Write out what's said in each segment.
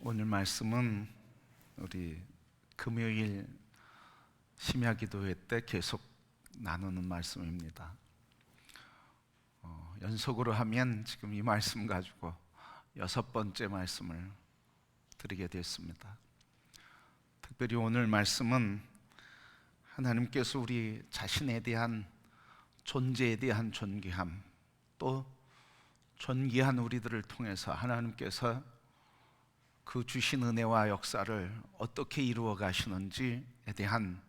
오늘 말씀은 우리 금요일 심야기도회 때 계속 나누는 말씀입니다. 연속으로 하면 지금 이 말씀 가지고 6번째 말씀을 드리게 됐습니다. 특별히 오늘 말씀은 하나님께서 우리 자신에 대한 존재에 대한 존귀함, 또 존귀한 우리들을 통해서 하나님께서 그 주신 은혜와 역사를 어떻게 이루어 가시는지에 대한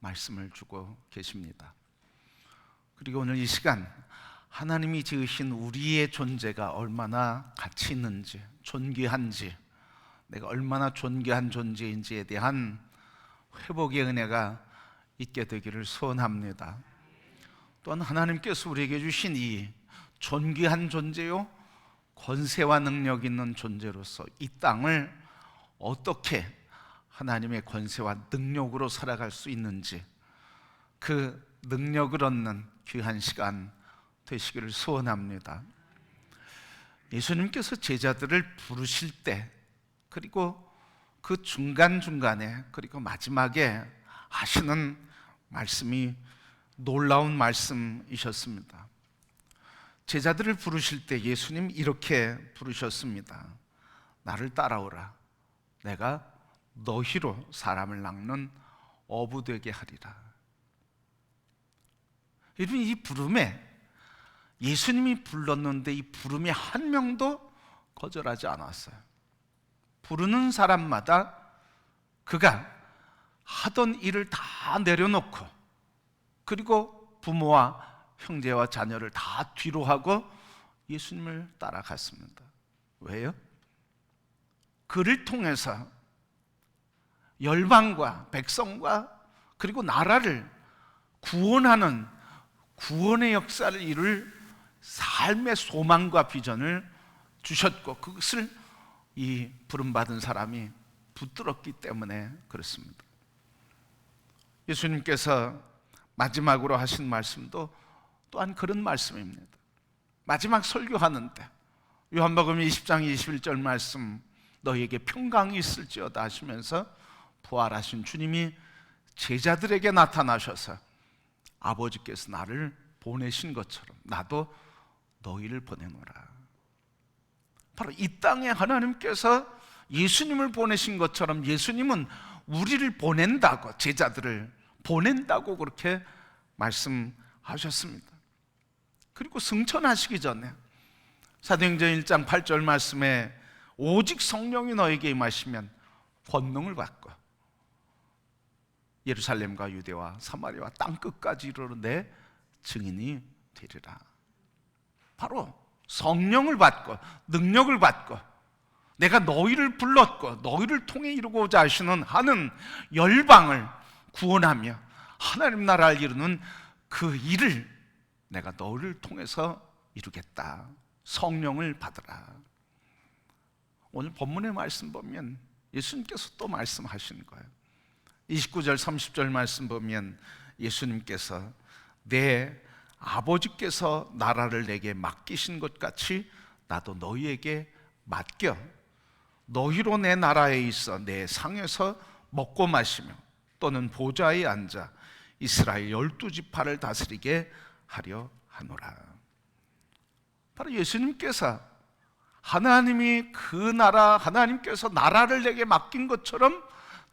말씀을 주고 계십니다. 그리고 오늘 이 시간 하나님이 지으신 우리의 존재가 얼마나 가치 있는지, 존귀한지, 내가 얼마나 존귀한 존재인지에 대한 회복의 은혜가 있게 되기를 소원합니다. 또한 하나님께서 우리에게 주신 이 존귀한 존재요, 권세와 능력 있는 존재로서 이 땅을 어떻게 하나님의 권세와 능력으로 살아갈 수 있는지, 그 능력을 얻는 귀한 시간 되시기를 소원합니다. 예수님께서 제자들을 부르실 때, 그리고 그 중간중간에, 그리고 마지막에 하시는 말씀이 놀라운 말씀이셨습니다. 제자들을 부르실 때 예수님 이렇게 부르셨습니다. 나를 따라오라. 내가 너희로 사람을 낚는 어부 되게 하리라. 여러분, 이 부름에 예수님이 불렀는데 이 부름에 한 명도 거절하지 않았어요. 부르는 사람마다 그가 하던 일을 다 내려놓고, 그리고 부모와 형제와 자녀를 다 뒤로 하고 예수님을 따라갔습니다. 왜요? 그를 통해서 열방과 백성과 그리고 나라를 구원하는 구원의 역사를 이룰 삶의 소망과 비전을 주셨고, 그것을 이 부름받은 사람이 붙들었기 때문에 그렇습니다. 예수님께서 마지막으로 하신 말씀도 또한 그런 말씀입니다. 마지막 설교하는데 요한복음 20장 21절 말씀, 너희에게 평강이 있을지어다 하시면서 부활하신 주님이 제자들에게 나타나셔서 아버지께서 나를 보내신 것처럼 나도 너희를 보내노라. 바로 이 땅에 하나님께서 예수님을 보내신 것처럼 예수님은 우리를 보낸다고, 제자들을 보낸다고 그렇게 말씀하셨습니다. 그리고 승천하시기 전에 사도행전 1장 8절 말씀에 오직 성령이 너에게 임하시면 권능을 받고 예루살렘과 유대와 사마리아와 땅끝까지 이르러 내 증인이 되리라. 바로 성령을 받고 능력을 받고 내가 너희를 불렀고 너희를 통해 이루고자 하는 열방을 구원하며 하나님 나라를 이루는 그 일을 내가 너를 통해서 이루겠다. 성령을 받으라. 오늘 본문의 말씀 보면 예수님께서 또 말씀하시는 거예요. 29절 30절 말씀 보면 예수님께서 내 아버지께서 나라를 내게 맡기신 것 같이 나도 너희에게 맡겨 너희로 내 나라에 있어 내 상에서 먹고 마시며 또는 보좌에 앉아 이스라엘 12지파를 다스리게 하려 하노라. 바로 예수님께서 하나님이 그 나라, 하나님께서 나라를 내게 맡긴 것처럼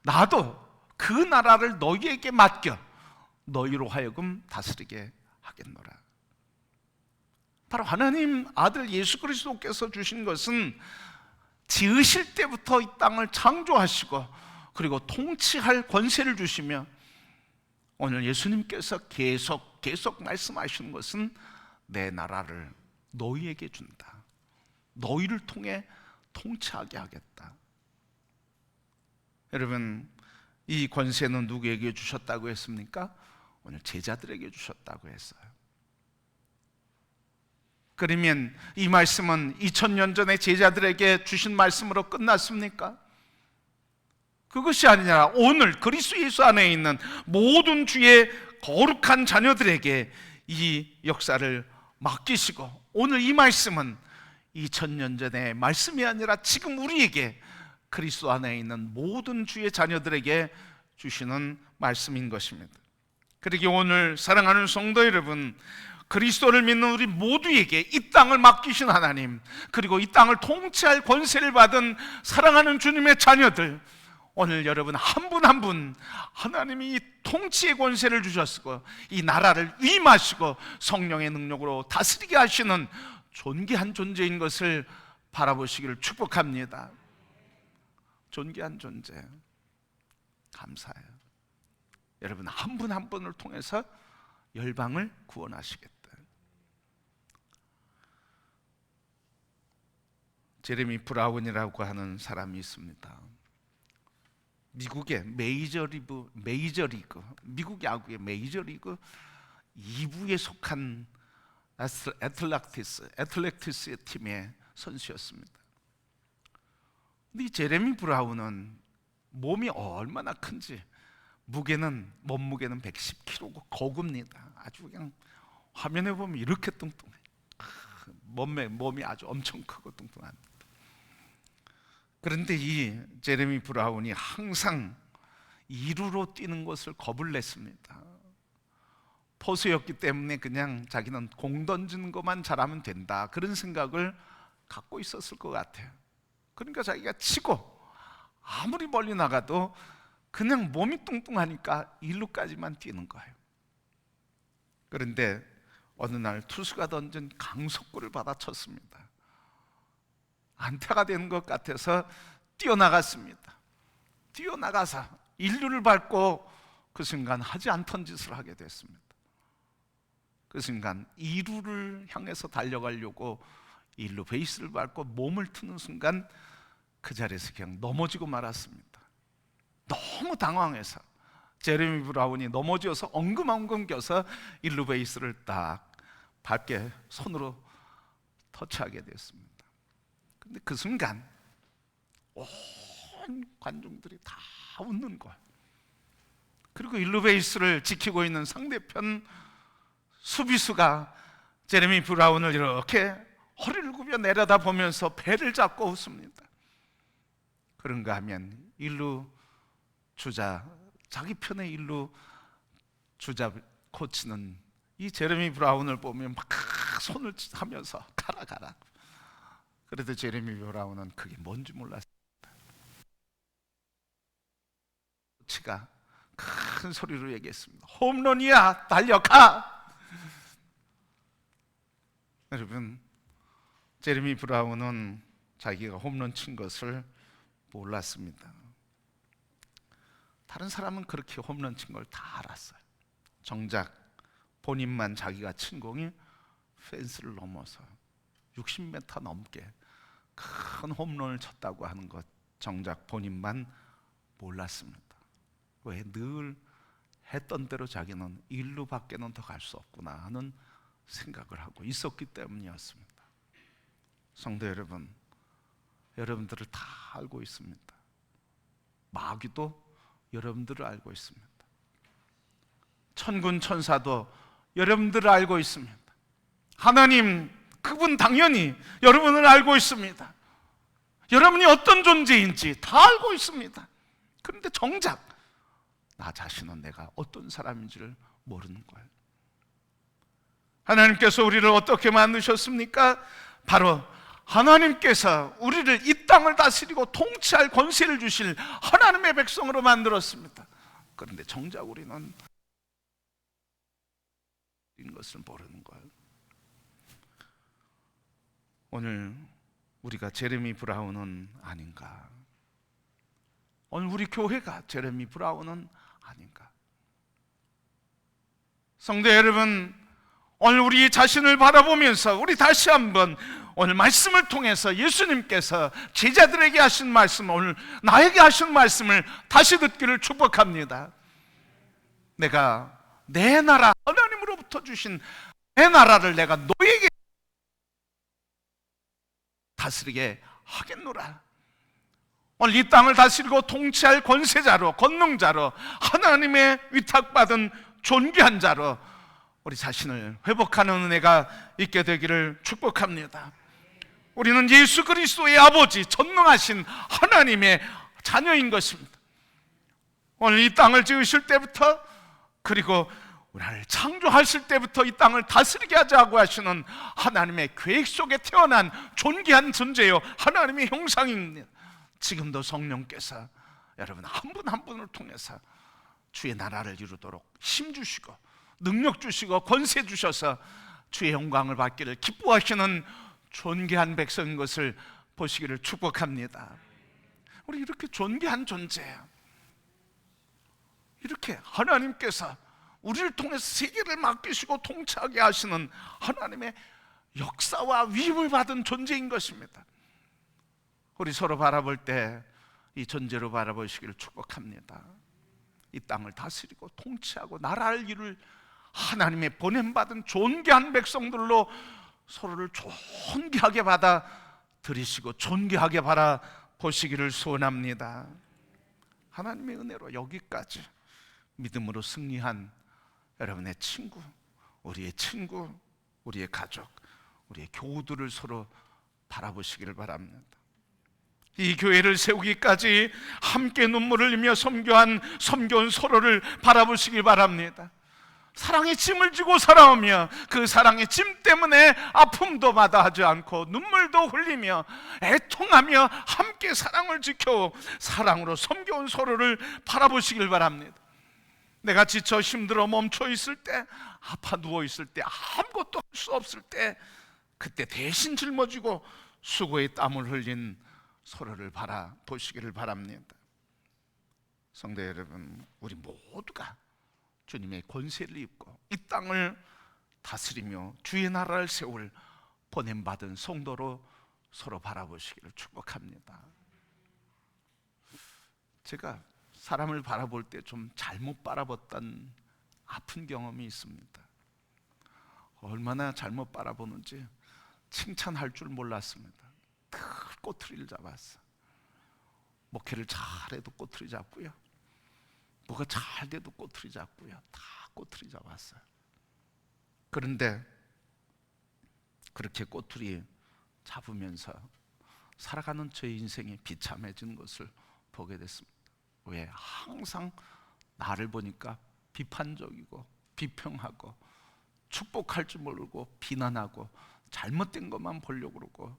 나도 그 나라를 너희에게 맡겨 너희로 하여금 다스리게 하겠노라. 바로 하나님 아들 예수 그리스도께서 주신 것은 지으실 때부터 이 땅을 창조하시고 그리고 통치할 권세를 주시며, 오늘 예수님께서 계속 말씀하시는 것은 내 나라를 너희에게 준다. 너희를 통해 통치하게 하겠다. 여러분, 이 권세는 누구에게 주셨다고 했습니까? 오늘 제자들에게 주셨다고 했어요. 그러면 이 말씀은 2000년 전에 제자들에게 주신 말씀으로 끝났습니까? 그것이 아니라 오늘 그리스도 예수 안에 있는 모든 주의 거룩한 자녀들에게 이 역사를 맡기시고, 오늘 이 말씀은 2000년 전의 말씀이 아니라 지금 우리에게 그리스도 안에 있는 모든 주의 자녀들에게 주시는 말씀인 것입니다. 그러기에 오늘 사랑하는 성도 여러분, 그리스도를 믿는 우리 모두에게 이 땅을 맡기신 하나님, 그리고 이 땅을 통치할 권세를 받은 사랑하는 주님의 자녀들, 오늘 여러분 한 분 한 분 하나님이 이 통치의 권세를 주셨고 이 나라를 위임하시고 성령의 능력으로 다스리게 하시는 존귀한 존재인 것을 바라보시기를 축복합니다. 존귀한 존재, 감사해요. 여러분 한 분 한 분을 통해서 열방을 구원하시겠다. 제레미 브라운이라고 하는 사람이 있습니다. 미국의 메이저리그, 미국 야구의 메이저리그 2부에 속한 애틀랜티스의 팀의 선수였습니다. 근데 이 제레미 브라운은 몸이 얼마나 큰지, 몸무게는 110kg고 거구입니다. 아주 그냥 화면에 보면 이렇게 뚱뚱해. 몸이 아주 엄청 크고 뚱뚱합니다. 그런데 이 제레미 브라운이 항상 2루로 뛰는 것을 겁을 냈습니다. 포수였기 때문에 그냥 자기는 공 던지는 것만 잘하면 된다, 그런 생각을 갖고 있었을 것 같아요. 그러니까 자기가 치고 아무리 멀리 나가도 그냥 몸이 뚱뚱하니까 1루까지만 뛰는 거예요. 그런데 어느 날 투수가 던진 강속구를 받아쳤습니다. 안타가 되는 것 같아서 뛰어나갔습니다. 뛰어나가서 1루를 밟고 그 순간 하지 않던 짓을 하게 됐습니다. 그 순간 2루를 향해서 달려가려고 1루 베이스를 밟고 몸을 트는 순간 그 자리에서 그냥 넘어지고 말았습니다. 너무 당황해서 제레미 브라운이 넘어져서 엉금엉금 껴서 1루 베이스를 딱 밟게 손으로 터치하게 됐습니다. 근데 그 순간 온 관중들이 다 웃는 거예요. 그리고 1루 베이스를 지키고 있는 상대편 수비수가 제레미 브라운을 이렇게 허리를 굽여 내려다 보면서 배를 잡고 웃습니다. 그런가 하면 1루 주자, 자기 편의 1루 주자 코치는 이 제레미 브라운을 보면 막 손을 하면서 가라. 그래도 제레미 브라운은 그게 뭔지 몰랐습니다. 코치가 큰 소리로 얘기했습니다. 홈런이야, 달려가. 여러분, 제레미 브라운은 자기가 홈런 친 것을 몰랐습니다. 다른 사람은 그렇게 홈런 친 걸 다 알았어요. 정작 본인만 자기가 친 공이 펜스를 넘어서 60m 넘게 큰 홈런을 쳤다고 하는 것, 정작 본인만 몰랐습니다. 왜? 늘 했던 대로 자기는 1루 밖에는 더 갈 수 없구나 하는 생각을 하고 있었기 때문이었습니다. 성도 여러분, 여러분들을 다 알고 있습니다. 마귀도 여러분들을 알고 있습니다. 천군 천사도 여러분들을 알고 있습니다. 하나님, 그분 당연히 여러분을 알고 있습니다. 여러분이 어떤 존재인지 다 알고 있습니다. 그런데 정작 나 자신은 내가 어떤 사람인지를 모르는 거예요. 하나님께서 우리를 어떻게 만드셨습니까? 바로 하나님께서 우리를 이 땅을 다스리고 통치할 권세를 주실 하나님의 백성으로 만들었습니다. 그런데 정작 우리는 이것을 모르는 거예요. 오늘 우리가 제레미 브라운은 아닌가? 오늘 우리 교회가 제레미 브라운은 아닌가? 성도 여러분, 오늘 우리 자신을 바라보면서 우리 다시 한번 오늘 말씀을 통해서 예수님께서 제자들에게 하신 말씀, 오늘 나에게 하신 말씀을 다시 듣기를 축복합니다. 내가 내 나라, 하나님으로부터 주신 내 나라를 내가 너에게 다스리게 하겠노라. 오늘 이 땅을 다스리고 통치할 권세자로, 권능자로, 하나님의 위탁받은 존귀한 자로 우리 자신을 회복하는 은혜가 있게 되기를 축복합니다. 우리는 예수 그리스도의 아버지, 전능하신 하나님의 자녀인 것입니다. 오늘 이 땅을 지으실 때부터, 그리고 우리를 창조하실 때부터 이 땅을 다스리게 하자고 하시는 하나님의 계획 속에 태어난 존귀한 존재요, 하나님의 형상입니다. 지금도 성령께서 여러분 한 분 한 분을 통해서 주의 나라를 이루도록 힘 주시고 능력 주시고 권세 주셔서 주의 영광을 받기를 기뻐하시는 존귀한 백성인 것을 보시기를 축복합니다. 우리 이렇게 존귀한 존재예요. 이렇게 하나님께서 우리를 통해서 세계를 맡기시고 통치하게 하시는 하나님의 역사와 위임을 받은 존재인 것입니다. 우리 서로 바라볼 때 이 존재로 바라보시기를 축복합니다. 이 땅을 다스리고 통치하고 나라를 이룰 하나님의 보냄받은 존귀한 백성들로 서로를 존귀하게 받아들이시고 존귀하게 바라보시기를 소원합니다. 하나님의 은혜로 여기까지 믿음으로 승리한 여러분의 친구, 우리의 가족, 우리의 교우들을 서로 바라보시기를 바랍니다. 이 교회를 세우기까지 함께 눈물을 흘리며 섬겨온 서로를 바라보시길 바랍니다. 사랑의 짐을 지고 살아오며 그 사랑의 짐 때문에 아픔도 마다하지 않고 눈물도 흘리며 애통하며 함께 사랑을 지켜 사랑으로 섬겨온 서로를 바라보시길 바랍니다. 내가 지쳐 힘들어 멈춰 있을 때, 아파 누워 있을 때, 아무것도 할 수 없을 때, 그때 대신 짊어지고 수고의 땀을 흘린 서로를 바라보시기를 바랍니다. 성도 여러분, 우리 모두가 주님의 권세를 입고 이 땅을 다스리며 주의 나라를 세울 보냄받은 성도로 서로 바라보시기를 축복합니다. 제가 사람을 바라볼 때 좀 잘못 바라봤던 아픈 경험이 있습니다. 얼마나 잘못 바라보는지 칭찬할 줄 몰랐습니다. 늘 꼬투리를 잡았어. 목회를 잘해도 꼬투리 잡고요, 뭐가 잘 돼도 꼬투리 잡고요, 다 꼬투리 잡았어요. 그런데 그렇게 꼬투리 잡으면서 살아가는 제 인생이 비참해지는 것을 보게 됐습니다. 왜? 항상 나를 보니까 비판적이고 비평하고 축복할 줄 모르고 비난하고 잘못된 것만 보려고 그러고,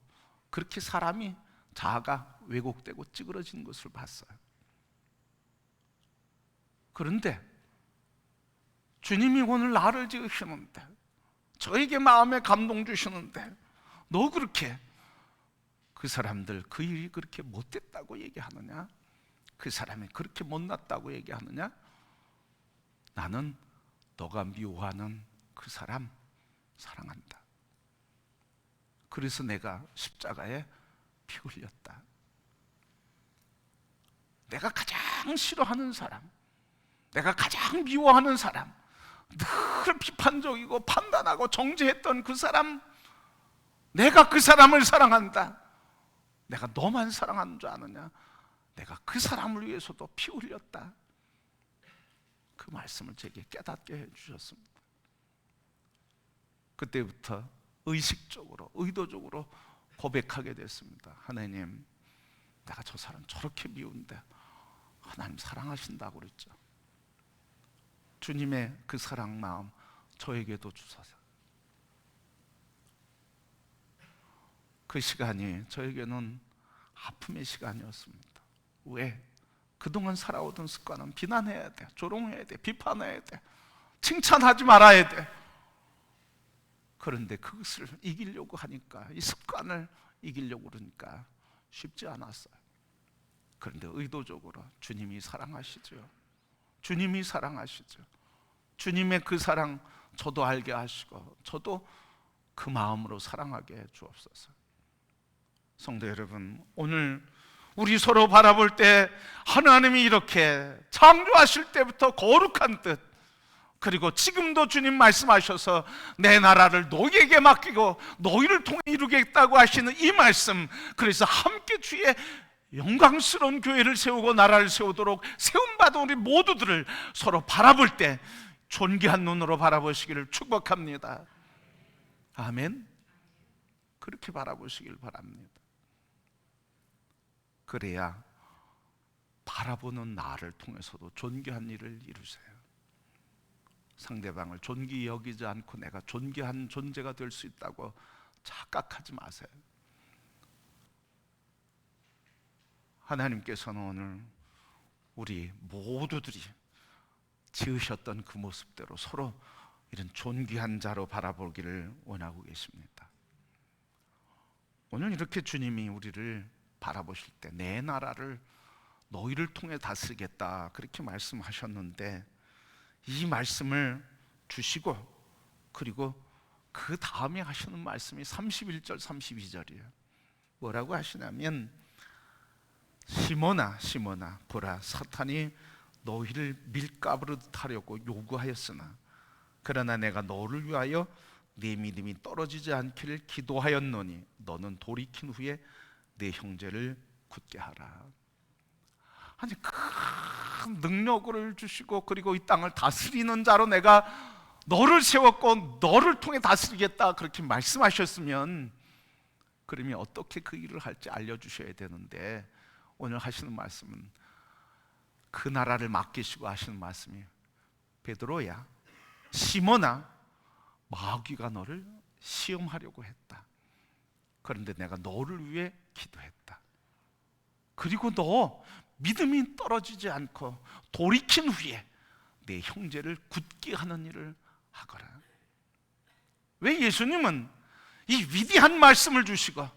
그렇게 사람이 자아가 왜곡되고 찌그러진 것을 봤어요. 그런데 주님이 오늘 나를 지으시는데, 저에게 마음에 감동 주시는데, 너 그렇게 그 사람들 그 일이 그렇게 못됐다고 얘기하느냐? 그 사람이 그렇게 못났다고 얘기하느냐? 나는 너가 미워하는 그 사람 사랑한다. 그래서 내가 십자가에 피 흘렸다. 내가 가장 싫어하는 사람, 내가 가장 미워하는 사람, 늘 비판적이고 판단하고 정죄했던 그 사람, 내가 그 사람을 사랑한다. 내가 너만 사랑하는 줄 아느냐? 내가 그 사람을 위해서도 피 흘렸다. 그 말씀을 제게 깨닫게 해주셨습니다. 그때부터 의식적으로, 의도적으로 고백하게 됐습니다. 하나님, 내가 저 사람 저렇게 미운데 하나님 사랑하신다고 그랬죠. 주님의 그 사랑 마음 저에게도 주소서. 그 시간이 저에게는 아픔의 시간이었습니다. 왜? 그동안 살아오던 습관은 비난해야 돼, 조롱해야 돼, 비판해야 돼, 칭찬하지 말아야 돼. 그런데 그것을 이기려고 하니까, 이 습관을 이기려고 그러니까 쉽지 않았어요. 그런데 의도적으로 주님이 사랑하시죠. 주님이 사랑하시죠. 주님의 그 사랑 저도 알게 하시고 저도 그 마음으로 사랑하게 해 주옵소서. 성도 여러분, 오늘 우리 서로 바라볼 때 하나님이 이렇게 창조하실 때부터 거룩한 뜻, 그리고 지금도 주님 말씀하셔서 내 나라를 너희에게 맡기고 너희를 통해 이루겠다고 하시는 이 말씀, 그래서 함께 주의 영광스러운 교회를 세우고 나라를 세우도록 세움받은 우리 모두들을 서로 바라볼 때 존귀한 눈으로 바라보시기를 축복합니다. 아멘. 그렇게 바라보시길 바랍니다. 그래야 바라보는 나를 통해서도 존귀한 일을 이루세요. 상대방을 존귀히 여기지 않고 내가 존귀한 존재가 될 수 있다고 착각하지 마세요. 하나님께서는 오늘 우리 모두들이 지으셨던 그 모습대로 서로 이런 존귀한 자로 바라보기를 원하고 계십니다. 오늘 이렇게 주님이 우리를 바라보실 때 내 나라를 너희를 통해 다스리겠다 그렇게 말씀하셨는데, 이 말씀을 주시고 그리고 그 다음에 하시는 말씀이 31절 32절이에요. 뭐라고 하시냐면, 시몬아 시몬아 보라, 사탄이 너희를 밀가부르듯 하려고 요구하였으나 그러나 내가 너를 위하여 네 믿음이 떨어지지 않기를 기도하였노니 너는 돌이킨 후에 내 형제를 굳게 하라. 아니, 큰 능력을 주시고 그리고 이 땅을 다스리는 자로 내가 너를 세웠고 너를 통해 다스리겠다 그렇게 말씀하셨으면, 그러면 어떻게 그 일을 할지 알려주셔야 되는데, 오늘 하시는 말씀은 그 나라를 맡기시고 하시는 말씀이, 베드로야, 시몬아, 마귀가 너를 시험하려고 했다. 그런데 내가 너를 위해 기도했다. 그리고 너 믿음이 떨어지지 않고 돌이킨 후에 내 형제를 굳게 하는 일을 하거라. 왜 예수님은 이 위대한 말씀을 주시고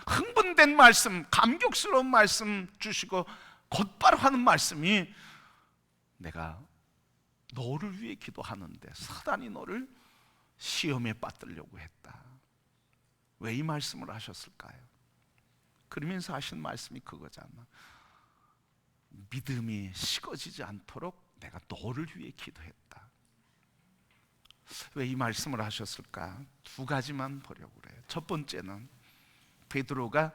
흥분된 말씀, 감격스러운 말씀 주시고 곧바로 하는 말씀이, 내가 너를 위해 기도하는데 사단이 너를 시험에 빠뜨리려고 했다. 왜 이 말씀을 하셨을까요? 그러면서 하신 말씀이 그거잖아. 믿음이 식어지지 않도록 내가 너를 위해 기도했다. 왜 이 말씀을 하셨을까? 두 가지만 보려고 그래요. 첫 번째는 베드로가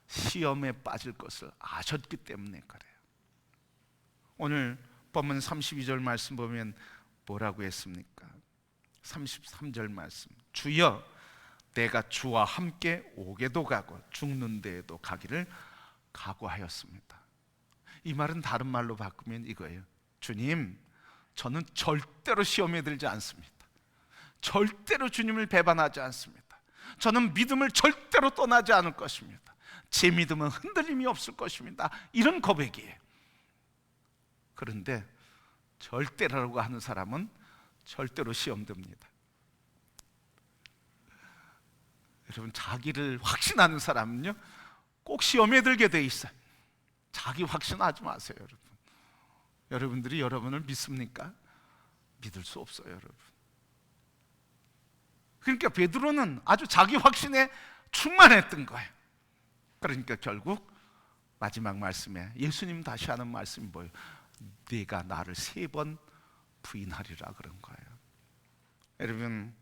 시험에 빠질 것을 아셨기 때문에 그래요. 오늘 본문 32절 말씀 보면 뭐라고 했습니까? 33절 말씀, 주여 내가 주와 함께 오게도 가고 죽는 데에도 가기를 각오하였습니다. 이 말은 다른 말로 바꾸면 이거예요. 주님, 저는 절대로 시험에 들지 않습니다. 절대로 주님을 배반하지 않습니다. 저는 믿음을 절대로 떠나지 않을 것입니다. 제 믿음은 흔들림이 없을 것입니다. 이런 고백이에요. 그런데 절대라고 하는 사람은 절대로 시험됩니다. 여러분, 자기를 확신하는 사람은요 꼭 시험에 들게 돼 있어요. 자기 확신하지 마세요. 여러분, 여러분들이 여러분을 믿습니까? 믿을 수 없어요, 여러분. 그러니까 베드로는 아주 자기 확신에 충만했던 거예요. 그러니까 결국 마지막 말씀에 예수님 다시 하는 말씀이 뭐예요? 네가 나를 3번 부인하리라 그런 거예요. 여러분,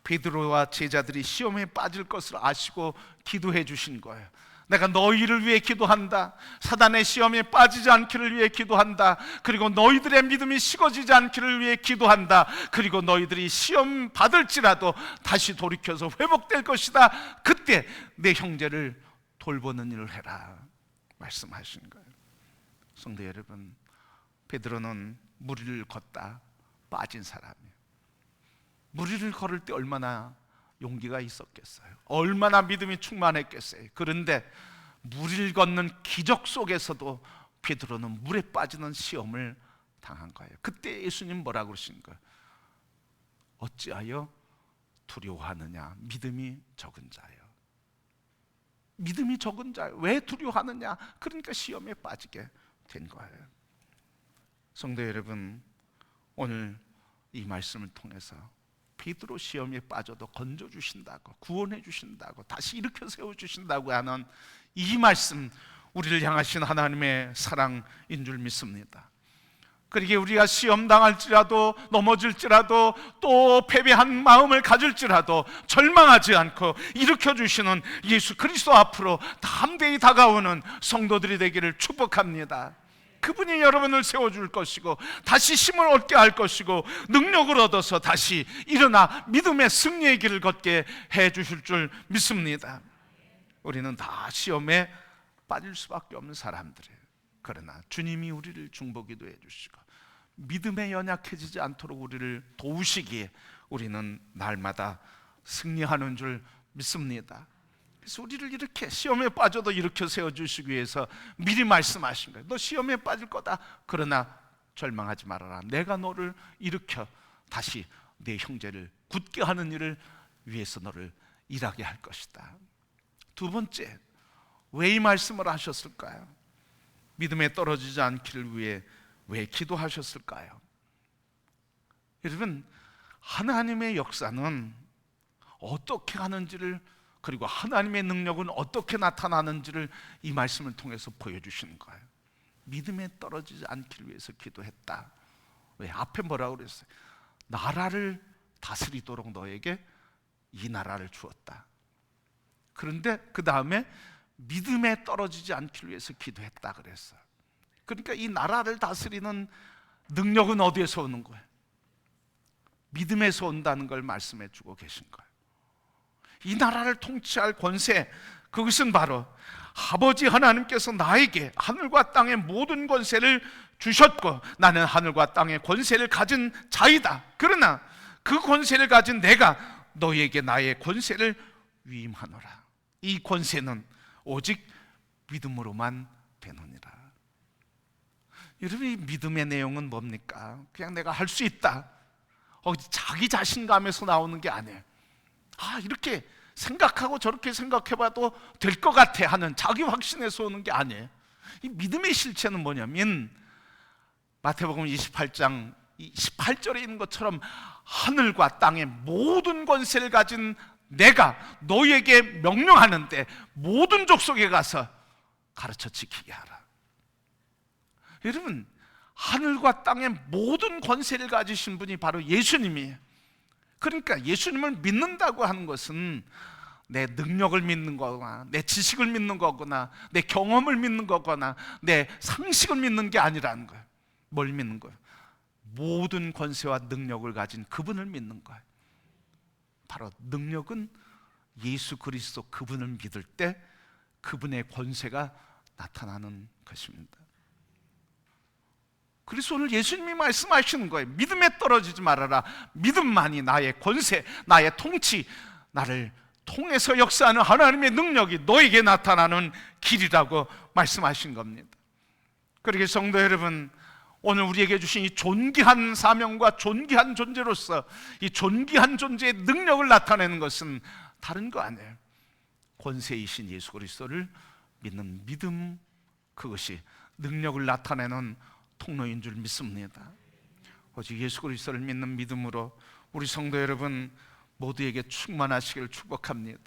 베드로와 제자들이 시험에 빠질 것을 아시고 기도해 주신 거예요. 내가 너희를 위해 기도한다. 사단의 시험에 빠지지 않기를 위해 기도한다. 그리고 너희들의 믿음이 식어지지 않기를 위해 기도한다. 그리고 너희들이 시험 받을지라도 다시 돌이켜서 회복될 것이다. 그때 내 형제를 돌보는 일을 해라 말씀하신 거예요. 성도 여러분, 베드로는 무리를 걷다 빠진 사람이에요. 무리를 걸을 때 얼마나 용기가 있었겠어요? 얼마나 믿음이 충만했겠어요? 그런데 무리를 걷는 기적 속에서도 베드로는 물에 빠지는 시험을 당한 거예요. 그때 예수님 뭐라고 그러신 거예요? 어찌하여 두려워하느냐? 믿음이 적은 자요. 믿음이 적은 자요. 왜 두려워하느냐? 그러니까 시험에 빠지게 된 거예요. 성도 여러분, 오늘 이 말씀을 통해서 베드로 시험에 빠져도 건져주신다고, 구원해주신다고, 다시 일으켜 세워주신다고 하는 이 말씀, 우리를 향하신 하나님의 사랑인 줄 믿습니다. 그러기에 우리가 시험 당할지라도, 넘어질지라도, 또 패배한 마음을 가질지라도 절망하지 않고 일으켜 주시는 예수 그리스도 앞으로 담대히 다가오는 성도들이 되기를 축복합니다. 그분이 여러분을 세워줄 것이고 다시 힘을 얻게 할 것이고 능력을 얻어서 다시 일어나 믿음의 승리의 길을 걷게 해주실 줄 믿습니다. 우리는 다 시험에 빠질 수밖에 없는 사람들이에요. 그러나 주님이 우리를 중보기도 해주시고 믿음에 연약해지지 않도록 우리를 도우시기에 우리는 날마다 승리하는 줄 믿습니다. 그래서 우리를 이렇게 시험에 빠져도 일으켜 세워주시기 위해서 미리 말씀하신 거예요. 너 시험에 빠질 거다. 그러나 절망하지 말아라. 내가 너를 일으켜 다시 내 형제를 굳게 하는 일을 위해서 너를 일하게 할 것이다. 두 번째, 왜 이 말씀을 하셨을까요? 믿음에 떨어지지 않기를 위해 왜 기도하셨을까요? 여러분, 하나님의 역사는 어떻게 하는지를, 그리고 하나님의 능력은 어떻게 나타나는지를 이 말씀을 통해서 보여주시는 거예요. 믿음에 떨어지지 않기를 위해서 기도했다. 왜? 앞에 뭐라고 그랬어요? 나라를 다스리도록 너에게 이 나라를 주었다. 그런데 그 다음에 믿음에 떨어지지 않기를 위해서 기도했다 그랬어요. 그러니까 이 나라를 다스리는 능력은 어디에서 오는 거예요? 믿음에서 온다는 걸 말씀해 주고 계신 거예요. 이 나라를 통치할 권세, 그것은 바로 아버지 하나님께서 나에게 하늘과 땅의 모든 권세를 주셨고 나는 하늘과 땅의 권세를 가진 자이다. 그러나 그 권세를 가진 내가 너에게 나의 권세를 위임하노라. 이 권세는 오직 믿음으로만 되느니라. 여러분, 이 믿음의 내용은 뭡니까? 그냥 내가 할 수 있다, 자기 자신감에서 나오는 게 아니에요. 이렇게 생각하고 저렇게 생각해봐도 될 것 같아 하는 자기 확신에서 오는 게 아니에요. 이 믿음의 실체는 뭐냐면 마태복음 28장 18절에 있는 것처럼 하늘과 땅의 모든 권세를 가진 내가 너에게 명령하는데 모든 족속에 가서 가르쳐 지키게 하라. 여러분, 하늘과 땅의 모든 권세를 가지신 분이 바로 예수님이에요. 그러니까 예수님을 믿는다고 하는 것은 내 능력을 믿는 거거나 내 지식을 믿는 거거나 내 경험을 믿는 거거나 내 상식을 믿는 게 아니라는 거예요. 뭘 믿는 거예요? 모든 권세와 능력을 가진 그분을 믿는 거예요. 바로 능력은 예수 그리스도 그분을 믿을 때 그분의 권세가 나타나는 것입니다. 그래서 오늘 예수님이 말씀하시는 거예요. 믿음에 떨어지지 말아라. 믿음만이 나의 권세, 나의 통치, 나를 통해서 역사하는 하나님의 능력이 너에게 나타나는 길이라고 말씀하신 겁니다. 그러게 성도 여러분, 오늘 우리에게 주신 이 존귀한 사명과 존귀한 존재로서 이 존귀한 존재의 능력을 나타내는 것은 다른 거 아니에요. 권세이신 예수 그리스도를 믿는 믿음, 그것이 능력을 나타내는 통로인 줄 믿습니다. 오직 예수 그리스도를 믿는 믿음으로 우리 성도 여러분 모두에게 충만하시기를 축복합니다.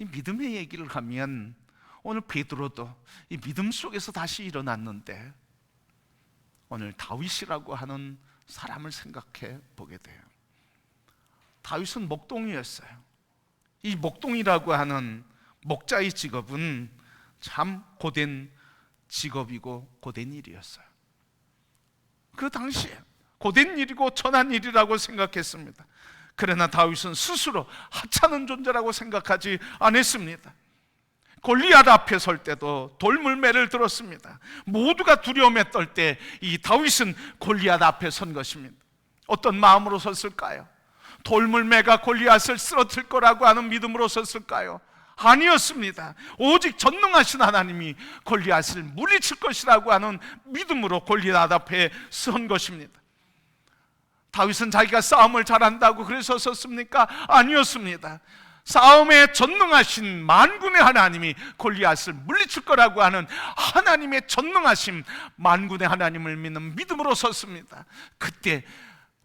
이 믿음의 얘기를 하면 오늘 베드로도 이 믿음 속에서 다시 일어났는데 오늘 다윗이라고 하는 사람을 생각해 보게 돼요. 다윗은 목동이었어요. 이 목동이라고 하는 목자의 직업은 참 고된 직업이고 고된 일이었어요. 그 당시에 고된 일이고 천한 일이라고 생각했습니다. 그러나 다윗은 스스로 하찮은 존재라고 생각하지 않았습니다. 골리앗 앞에 설 때도 돌물매를 들었습니다. 모두가 두려움에 떨 때 이 다윗은 골리앗 앞에 선 것입니다. 어떤 마음으로 섰을까요? 돌물매가 골리앗을 쓰러뜨릴 거라고 하는 믿음으로 섰을까요? 아니었습니다. 오직 전능하신 하나님이 골리앗을 물리칠 것이라고 하는 믿음으로 골리앗 앞에 선 것입니다. 다윗은 자기가 싸움을 잘한다고 그래서 섰습니까? 아니었습니다. 싸움에 전능하신 만군의 하나님이 골리앗을 물리칠 거라고 하는 하나님의 전능하심, 만군의 하나님을 믿는 믿음으로 섰습니다. 그때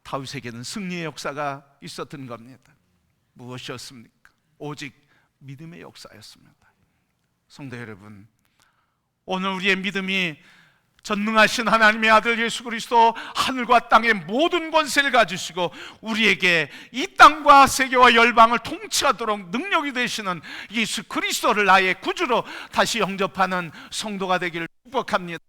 다윗에게는 승리의 역사가 있었던 겁니다. 무엇이었습니까? 오직 믿음의 역사였습니다. 성도 여러분, 오늘 우리의 믿음이 전능하신 하나님의 아들 예수 그리스도 하늘과 땅의 모든 권세를 가지시고 우리에게 이 땅과 세계와 열방을 통치하도록 능력이 되시는 예수 그리스도를 나의 구주로 다시 영접하는 성도가 되기를 축복합니다.